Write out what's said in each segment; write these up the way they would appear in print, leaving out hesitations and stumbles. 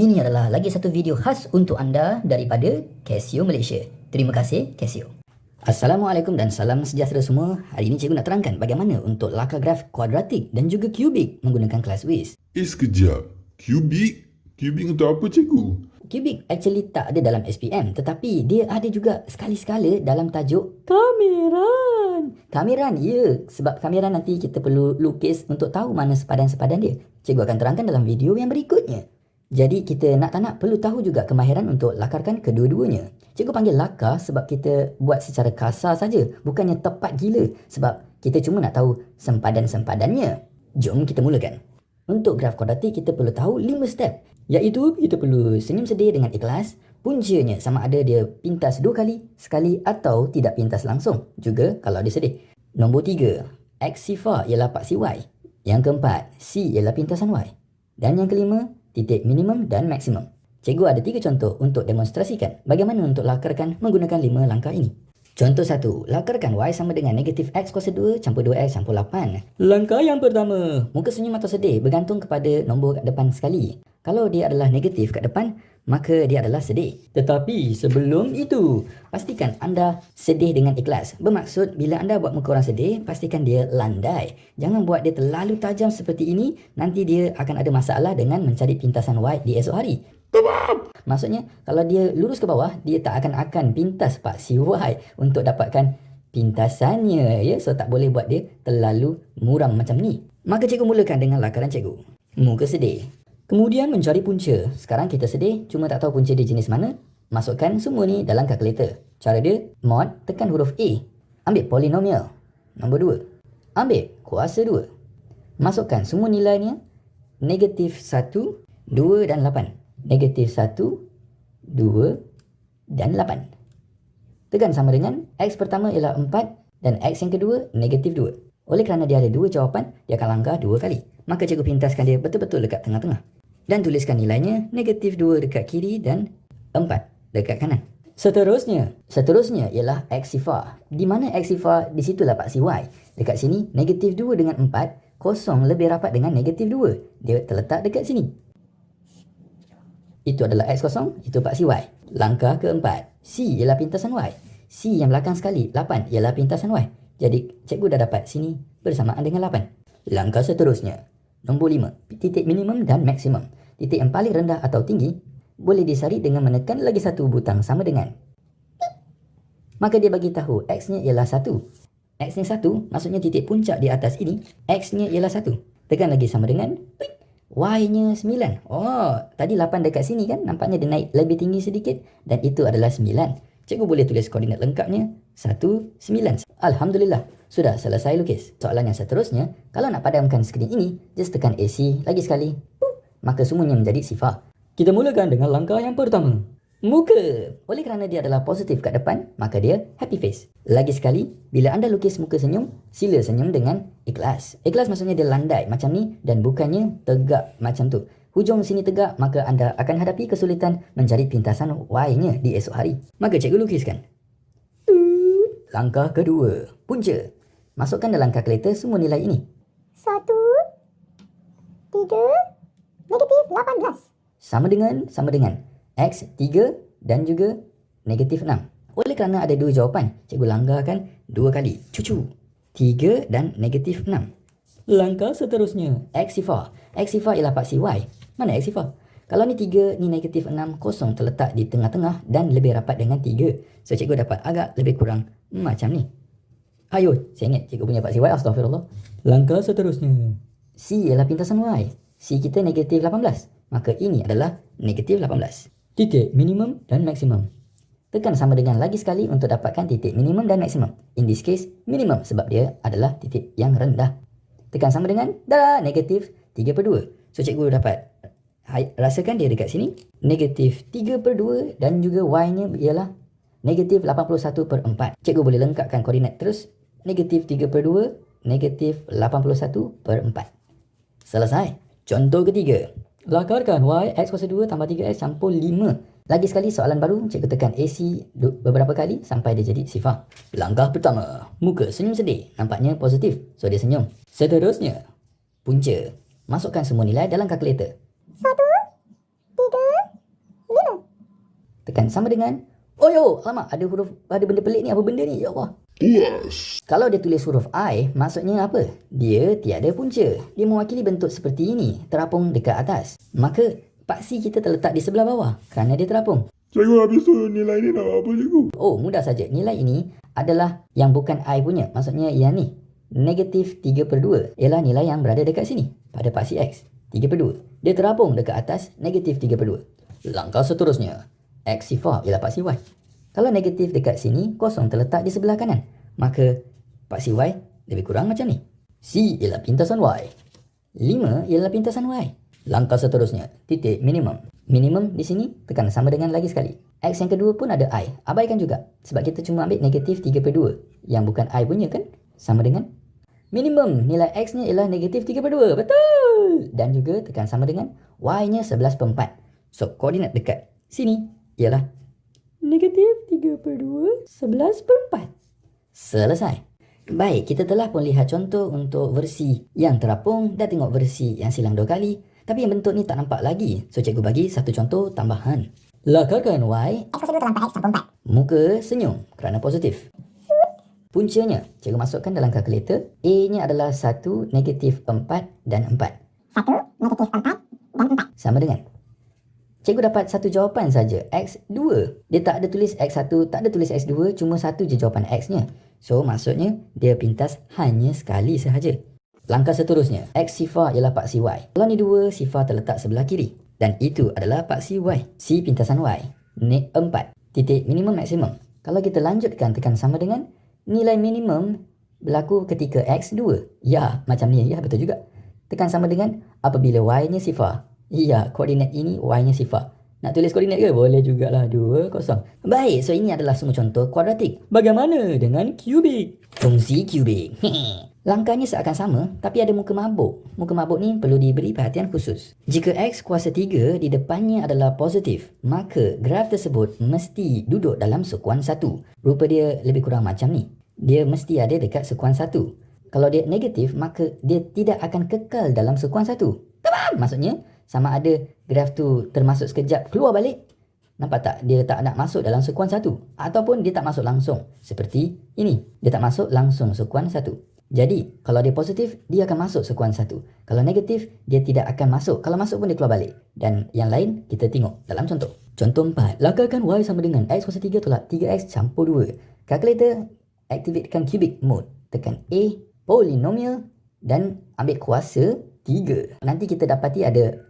Ini adalah lagi satu video khas untuk anda daripada Casio Malaysia. Terima kasih Casio. Assalamualaikum dan salam sejahtera semua. Hari ini cikgu nak terangkan bagaimana untuk lakar graf kuadratik dan juga kubik menggunakan kelas WIS. Sekejap. Kubik? Kubik untuk apa, cikgu? Kubik actually tak ada dalam SPM, tetapi dia ada juga sekali-sekala dalam tajuk kameran. Kameran, ya. Sebab kameran nanti kita perlu lukis untuk tahu mana sepadan-sepadan dia. Cikgu akan terangkan dalam video yang berikutnya. Jadi kita nak tak nak perlu tahu juga kemahiran untuk lakarkan kedua-duanya. Cikgu panggil lakar sebab kita buat secara kasar saja, bukannya tepat gila sebab kita cuma nak tahu sempadan-sempadannya. Jom kita mulakan. Untuk graf kuadratik kita perlu tahu 5 step, iaitu kita perlu senyum sedih dengan ikhlas. Puncanya sama ada dia pintas 2 kali, sekali atau tidak pintas langsung. Juga kalau dia sedih. Nombor 3, X sifar ialah paksi Y. Yang keempat, C ialah pintasan Y. Dan yang kelima, titik minimum dan maksimum. Cikgu ada 3 contoh untuk demonstrasikan bagaimana untuk lakarkan menggunakan 5 langkah ini. Contoh 1, lakarkan Y sama dengan negatif X kuasa 2 campur 2X campur 8. Langkah yang pertama, muka senyum atau sedih bergantung kepada nombor kat depan sekali. Kalau dia adalah negatif kat depan, maka dia adalah sedih. Tetapi sebelum itu, pastikan anda sedih dengan ikhlas. Bermaksud bila anda buat muka orang sedih, pastikan dia landai. Jangan buat dia terlalu tajam seperti ini, nanti dia akan ada masalah dengan mencari pintasan Y di esok hari. Maksudnya, kalau dia lurus ke bawah, dia tak akan pintas paksi Y untuk dapatkan pintasannya, ya. So tak boleh buat dia terlalu muram macam ni. Maka cikgu mulakan dengan lakaran cikgu. Muka sedih. Kemudian mencari punca. Sekarang kita sedih, cuma tak tahu punca dia jenis mana. Masukkan semua ni dalam kalkulator. Cara dia, mod, tekan huruf A. Ambil polinomial. Nombor 2. Ambil kuasa 2. Masukkan semua nilainya. Negatif 1, 2 dan 8. Negatif 1, 2 dan 8. Tekan sama dengan X pertama ialah 4 dan X yang kedua negatif 2. Oleh kerana dia ada 2 jawapan, dia akan langkah 2 kali. Maka cikgu pintaskan dia betul-betul dekat tengah-tengah. Dan tuliskan nilainya negatif 2 dekat kiri dan 4 dekat kanan. Seterusnya ialah X sifar. Di mana X sifar, di situlah paksi Y. Dekat sini, negatif 2 dengan 4, kosong lebih rapat dengan negatif 2. Dia terletak dekat sini. Itu adalah X kosong, itu paksi Y. Langkah keempat, C ialah pintasan Y. C yang belakang sekali, 8 ialah pintasan Y. Jadi cikgu dah dapat sini bersamaan dengan 8. Langkah seterusnya, nombor 5, titik minimum dan maksimum. Titik yang paling rendah atau tinggi boleh disari dengan menekan lagi satu butang sama dengan. Maka dia bagi tahu X-nya ialah 1. X-nya 1 maksudnya titik puncak di atas ini, X-nya ialah 1. Tekan lagi sama dengan Y-nya 9. Oh, tadi 8 dekat sini kan? Nampaknya dia naik lebih tinggi sedikit. Dan itu adalah 9. Cikgu boleh tulis koordinat lengkapnya. 1, 9. Alhamdulillah. Sudah selesai lukis. Soalan yang seterusnya, kalau nak padamkan skrin ini, just tekan AC lagi sekali. Maka semuanya menjadi sifar. Kita mulakan dengan langkah yang pertama. Muka. Oleh kerana dia adalah positif kat depan, maka dia happy face. Lagi sekali, bila anda lukis muka senyum, sila senyum dengan ikhlas. Ikhlas maksudnya dia landai macam ni dan bukannya tegak macam tu. Hujung sini tegak, maka anda akan hadapi kesulitan mencari pintasan Y-nya di esok hari. Maka cikgu lukiskan. Langkah kedua, punca. Masukkan dalam kalkulator semua nilai ini. 1, 3, negatif 18. Sama dengan X 3 dan juga negatif 6. Oleh kerana ada 2 jawapan, cikgu langgarkan 2 kali. Cucu. 3 dan negatif 6. Langkah seterusnya, X sifar. X sifar ialah paksi Y. Mana X sifar? Kalau ni 3, ni negatif 6, kosong terletak di tengah-tengah dan lebih rapat dengan 3. So cikgu dapat agak lebih kurang macam ni. Ayo, saya ingat cikgu punya paksi Y, astagfirullah. Langkah seterusnya, C ialah pintasan Y. C kita negatif 18. Maka ini adalah negatif 18. Titik minimum dan maksimum. Tekan sama dengan lagi sekali untuk dapatkan titik minimum dan maksimum. In this case, minimum sebab dia adalah titik yang rendah. Tekan sama dengan negatif 3/2. So cikgu dapat rasakan dia dekat sini. Negatif 3/2 dan juga Y-nya ialah negatif 81/4. Cikgu boleh lengkapkan koordinat terus. Negatif 3/2, negatif 81/4. Selesai. Contoh ketiga. Lakarkan Y X kuasa 2 tambah 3X campur 5. Lagi sekali soalan baru, cikgu tekan AC beberapa kali sampai dia jadi sifar. Langkah pertama, muka senyum sedih. Nampaknya positif, so dia senyum. Seterusnya, punca. Masukkan semua nilai dalam kalkulator. 1, 3, tekan sama dengan. Oh yo, alamak, ada benda pelik ni, apa benda ni? Ya Allah. Puas. Kalau dia tulis huruf I, maksudnya apa? Dia tiada punca. Dia mewakili bentuk seperti ini, terapung dekat atas. Maka paksi kita terletak di sebelah bawah kerana dia terapung. Cikgu, habis tu nilai ni nak apa cikgu? Oh, mudah saja. Nilai ini adalah yang bukan I punya. Maksudnya yang ni. Negatif 3/2 ialah nilai yang berada dekat sini. Pada paksi X. 3/2. Dia terapung dekat atas negatif 3/2. Langkah seterusnya. X sifar ialah paksi Y. Kalau negatif dekat sini, kosong terletak di sebelah kanan. Maka paksi Y lebih kurang macam ni. C ialah pintasan Y. 5 ialah pintasan Y. Langkah seterusnya. Titik minimum. Minimum di sini tekan sama dengan lagi sekali. X yang kedua pun ada I. Abaikan juga. Sebab kita cuma ambil negatif 3/2. Yang bukan I punya kan? Sama dengan minimum. Nilai X nya ialah negatif 3/2. Betul! Dan juga tekan sama dengan Y nya 11/4. So, koordinat dekat sini ialah negatif 3/2, 11/4. Selesai. Baik, kita telah pun lihat contoh untuk versi yang terapung dan tengok versi yang silang 2 kali. Tapi yang bentuk ni tak nampak lagi. So, cikgu bagi satu contoh tambahan. Lakarkan Y. X kuasa 2 telah 4X campur 4. Muka senyum kerana positif. Puncanya, cikgu masukkan dalam kalkulator. A nya adalah 1, negatif 4 dan 4. 1, negatif 4 dan 4. Sama dengan. Cikgu dapat satu jawapan saja, X2. Dia tak ada tulis X1, tak ada tulis X2, cuma satu je jawapan X nya. So, maksudnya dia pintas hanya sekali sahaja. Langkah seterusnya, X sifar ialah paksi Y. Kalau ni 2, sifar terletak sebelah kiri. Dan itu adalah paksi Y. C pintasan Y. 4. Titik minimum maksimum. Kalau kita lanjutkan tekan sama dengan nilai minimum berlaku ketika X2. Ya, macam ni. Ya, betul juga. Tekan sama dengan apabila Y-nya sifar. Ya, koordinat ini Y-nya sifar. Nak tulis koordinat ke? Boleh jugalah. 2, 0. Baik, so ini adalah semua contoh kuadratik. Bagaimana dengan kubik? Fungsi kubik. Langkahnya seakan sama, tapi ada muka mabuk. Muka mabuk ni perlu diberi perhatian khusus. Jika X kuasa 3 di depannya adalah positif, maka graf tersebut mesti duduk dalam sukuan 1. Rupa dia lebih kurang macam ni. Dia mesti ada dekat sukuan 1. Kalau dia negatif, maka dia tidak akan kekal dalam sukuan 1. Tamam? Maksudnya, sama ada graf tu termasuk sekejap keluar balik. Nampak tak? Dia tak nak masuk dalam sukuan 1. Ataupun dia tak masuk langsung. Seperti ini. Dia tak masuk langsung sukuan 1. Jadi, kalau dia positif, dia akan masuk sukuan 1. Kalau negatif, dia tidak akan masuk. Kalau masuk pun dia keluar balik. Dan yang lain, kita tengok dalam contoh. Contoh 4. Lakarkan Y sama dengan X kuasa 3 tolak 3X campur 2. Kalkulator, aktifkan cubic mode. Tekan A, polinomial dan ambil kuasa 3. Nanti kita dapati ada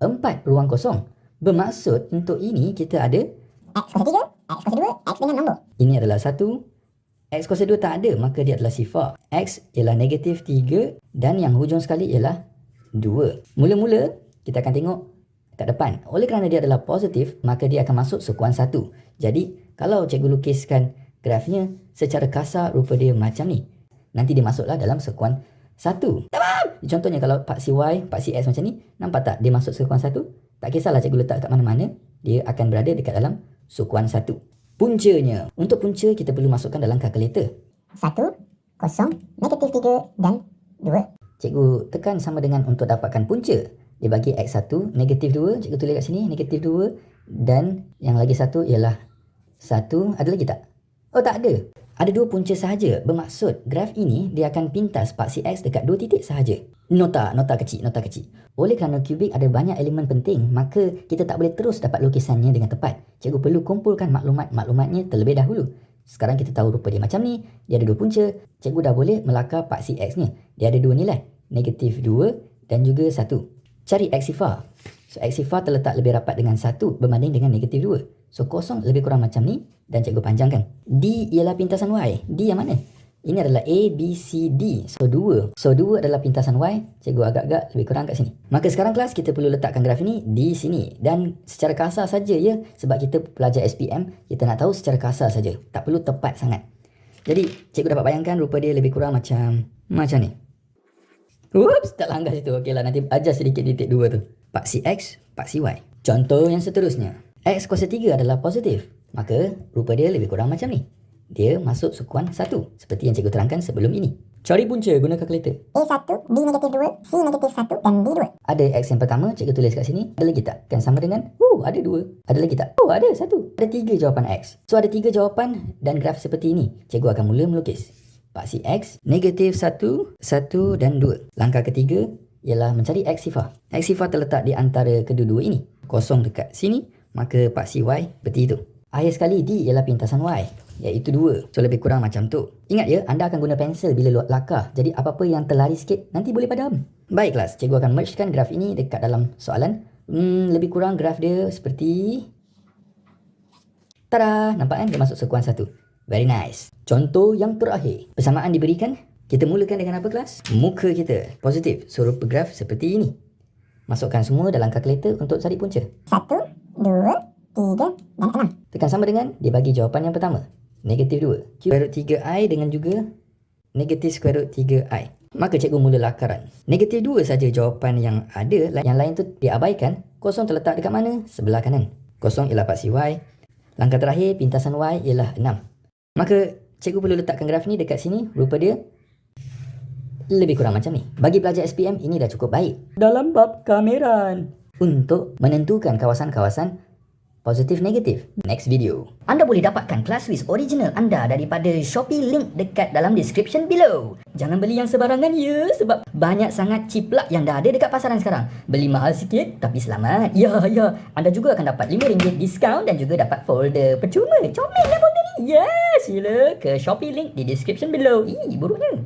4 ruang kosong. Bermaksud untuk ini kita ada X kuasa 3, X kuasa 2, X dengan nombor. ini adalah 1. X kuasa 2 tak ada, maka dia adalah sifar. X ialah negatif 3 dan yang hujung sekali ialah 2. Mula-mula kita akan tengok kat depan. Oleh kerana dia adalah positif, maka dia akan masuk sukuan 1. Jadi kalau cikgu lukiskan grafnya secara kasar rupa dia macam ni. Nanti dia masuklah dalam sukuan 1. Tamam! Contohnya kalau paksi Y, paksi X macam ni, nampak tak dia masuk sukuan 1? Tak kisahlah cikgu letak kat mana-mana, dia akan berada dekat dalam sukuan 1. Puncanya. Untuk punca kita perlu masukkan dalam kalkulator. 1, 0, negatif 3 dan 2. Cikgu tekan sama dengan untuk dapatkan punca. Dia bagi X1, negatif 2. Cikgu tulis kat sini, negatif 2. Dan yang lagi satu ialah 1. Ada lagi tak? Oh, tak ada. Ada 2 punca sahaja. Bermaksud graf ini dia akan pintas paksi X dekat 2 titik sahaja. Nota kecil. Oleh kerana kubik ada banyak elemen penting, maka kita tak boleh terus dapat lukisannya dengan tepat. Cikgu perlu kumpulkan maklumatnya terlebih dahulu. Sekarang kita tahu rupa dia macam ni. Dia ada 2 punca. Cikgu dah boleh melakar paksi X-nya. Dia ada 2 nilai. Negatif 2 dan juga 1. Cari X sifar. So, X sifar terletak lebih rapat dengan 1 berbanding dengan negatif 2. So, kosong lebih kurang macam ni dan cikgu panjangkan. D ialah pintasan Y. D yang mana? Ini adalah A, B, C, D. So, 2. So, 2 adalah pintasan Y. Cikgu agak-agak lebih kurang kat sini. Maka sekarang kelas kita perlu letakkan graf ini di sini. Dan secara kasar saja ya. Sebab kita pelajar SPM, kita nak tahu secara kasar saja. Tak perlu tepat sangat. Jadi, cikgu dapat bayangkan rupa dia lebih kurang macam ni. Ups, tak langgar situ. Okeylah, nanti ajar sedikit titik 2 tu. Paksi X, paksi Y. Contoh yang seterusnya. X kuasa 3 adalah positif. Maka, rupa dia lebih kurang macam ni. Dia masuk sukuan 1. Seperti yang cikgu terangkan sebelum ini. Cari punca guna kalkulator. A1, B negatif 2, C negatif 1 dan D2. Ada X yang pertama, cikgu tulis kat sini. Ada lagi tak? Kan sama dengan, ada 2. Ada lagi tak? Ada 1. Ada 3 jawapan X. So ada 3 jawapan dan graf seperti ini. Cikgu akan mula melukis. Paksi X, negatif 1, 1 dan 2. Langkah ketiga ialah mencari X sifar. X sifar terletak di antara kedua-dua ini. Kosong dekat sini, maka paksi Y seperti itu. Akhir sekali D ialah pintasan Y, iaitu 2. So lebih kurang macam tu. Ingat ya, anda akan guna pensel bila lakar. Jadi apa-apa yang terlari sikit, nanti boleh padam. Baik kelas, cikgu akan mergekan graf ini dekat dalam soalan. Lebih kurang graf dia seperti... Tada! Nampak kan? Dia masuk sekuan 1. Very nice. Contoh yang terakhir. Persamaan diberikan. Kita mulakan dengan apa kelas? Muka kita. Positif. So rupa graf seperti ini. Masukkan semua dalam kalkulator untuk cari punca. 1, 2, 3 dan 6. Tekan sama dengan dia bagi jawapan yang pertama. Negatif 2. Square root 3i dengan juga negatif square root 3i. Maka cikgu mula lakaran. Negatif 2 saja jawapan yang ada. Yang lain tu diabaikan. Kosong terletak dekat mana? Sebelah kanan. Kosong ialah paksi y. Langkah terakhir pintasan y ialah 6. Maka cikgu perlu letakkan graf ni dekat sini. Rupa dia lebih kurang macam ni. Bagi pelajar SPM ini dah cukup baik. Dalam bab kameran. Untuk menentukan kawasan-kawasan positif negatif. Next video. Anda boleh dapatkan ClassWiz original anda daripada Shopee, link dekat dalam description below. Jangan beli yang sebarangan ya, sebab banyak sangat ciplak yang dah ada dekat pasaran sekarang. Beli mahal sikit tapi selamat. Ya, anda juga akan dapat RM5 diskaun dan juga dapat folder percuma. Comel lah folder ni. Ya, sila ke Shopee, link di description below. Buruknya.